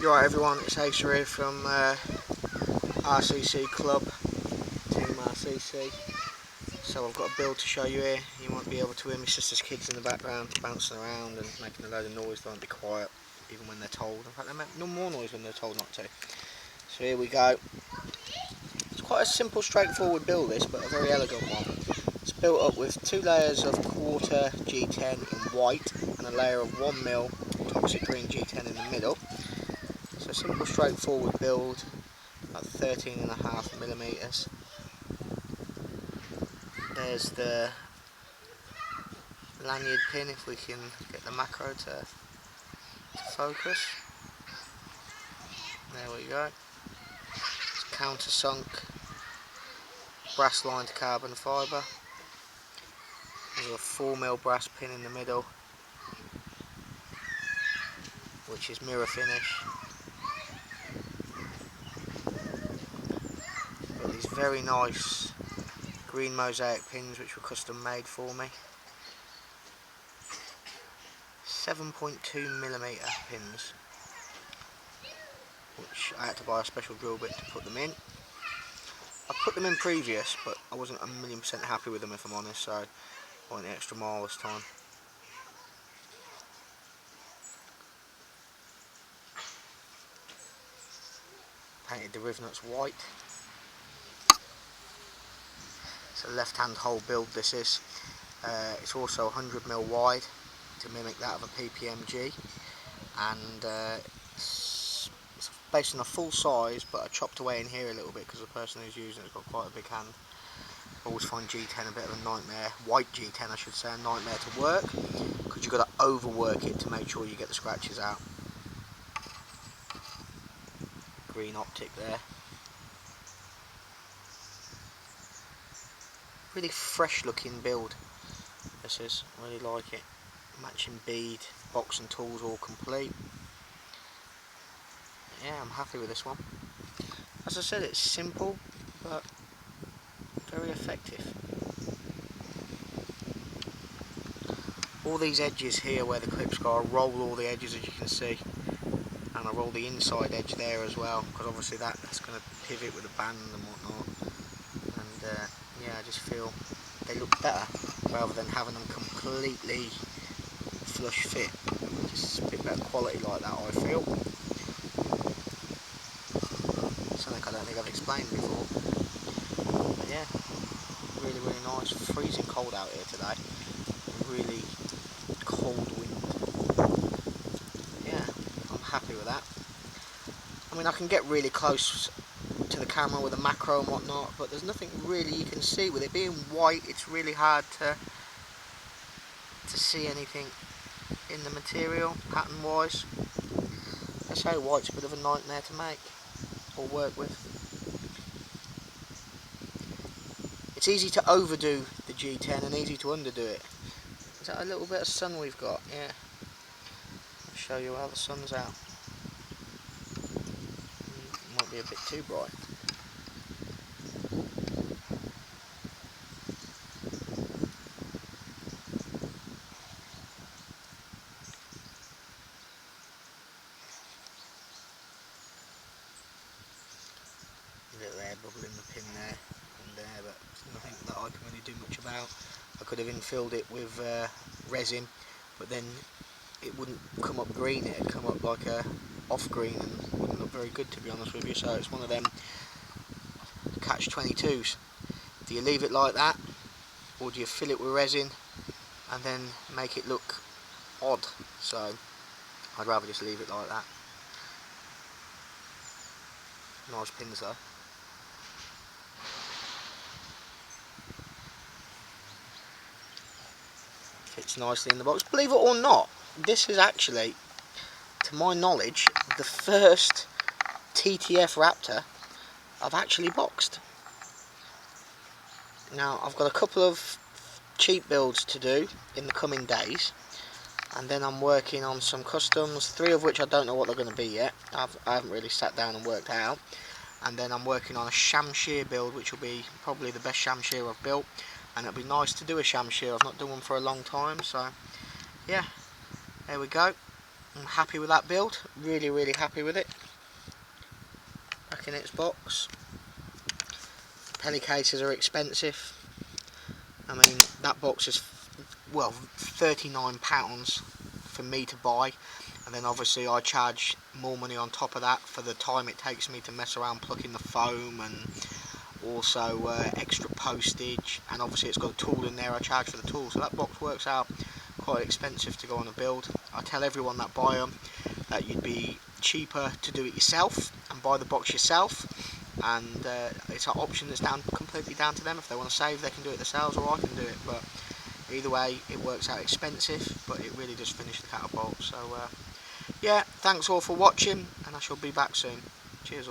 You're right everyone, it's Ace here from RCC Club, Team RCC. So I've got a build to show you here. You might be able to hear my sister's kids in the background bouncing around and making a load of noise. They won't be quiet even when they're told. In fact, they make no more noise when they're told not to. So here we go. It's quite a simple, straightforward build this, but a very elegant one. It's built up with 2 layers of quarter G10 in white and a layer of 1mm toxic green G10 in the middle. So a simple, straightforward build, about 13.5mm. There's the lanyard pin, if we can get the macro to focus. There we go. It's countersunk, brass lined carbon fibre. There's a 4mm brass pin in the middle, which is mirror finish. Got these very nice green mosaic pins which were custom made for me. 7.2mm pins, which I had to buy a special drill bit to put them in. I put them in previous, but I wasn't 1,000,000% happy with them, if I'm honest, so I went the extra mile this time. Painted the rivnuts white. It's a left-hand hole build this is. It's also 100mm wide to mimic that of a PPMG, and it's based on a full size, but I chopped away in here a little bit because the person who's using it's got quite a big hand. I always find G10 a bit of a nightmare, white G10 I should say, a nightmare to work, because you've got to overwork it to make sure you get the scratches out. Green optic there. Really fresh looking build this is, really like it. Matching bead, box and tools all complete. Yeah, I'm happy with this one. As I said, it's simple but very effective. All these edges here where the clips go, I roll all the edges as you can see, and I roll the inside edge there as well, because obviously that's going to pivot with the band and whatnot. And yeah, I just feel they look better rather than having them completely flush fit. Just a bit better quality like that, I feel. Something I don't think I've explained before. But yeah, really, really nice. Freezing cold out here today. Really cold wind. Yeah, I'm happy with that. I mean, I can get really close to the camera with a macro and whatnot, but there's nothing really you can see. With it being white, it's really hard to see anything in the material, pattern wise. I say white's a bit of a nightmare to make or work with. It's easy to overdo the G10 and easy to underdo it. Is that a little bit of sun we've got? Yeah. I'll show you how the sun's out. Might be a bit too bright. A little air bubble in the pin there and there, but it's nothing that I can really do much about. I could have infilled it with resin, but then it wouldn't come up green, it'd come up like a off green and wouldn't look very good, to be honest with you. So it's one of them catch-22s. Do you leave it like that, or do you fill it with resin and then make it look odd? So I'd rather just leave it like that. Nice pins though. Fits nicely in the box. Believe it or not, this is actually, to my knowledge, the first TTF Raptor I've actually boxed. Now, I've got a couple of cheap builds to do in the coming days, and then I'm working on some customs, 3 of which I don't know what they're going to be yet. I haven't really sat down and worked out. And then I'm working on a shamshear build, which will be probably the best shamshear I've built, and it'll be nice to do a shamshear. I've not done one for a long time, so yeah, there we go. I'm happy with that build, really happy with it. Back in its box. Penny cases are expensive. I mean, that box is, well, £39 for me to buy, and then obviously I charge more money on top of that for the time it takes me to mess around plucking the foam, and also extra postage, and obviously it's got a tool in there. I charge for the tool, so that box works out quite expensive to go on a build. I tell everyone that buy them that you'd be cheaper to do it yourself and buy the box yourself, and it's an option that's completely down to them. If they want to save, they can do it themselves, or I can do it, but either way it works out expensive, but it really does finish the catapult. So yeah, thanks all for watching, and I shall be back soon. Cheers all.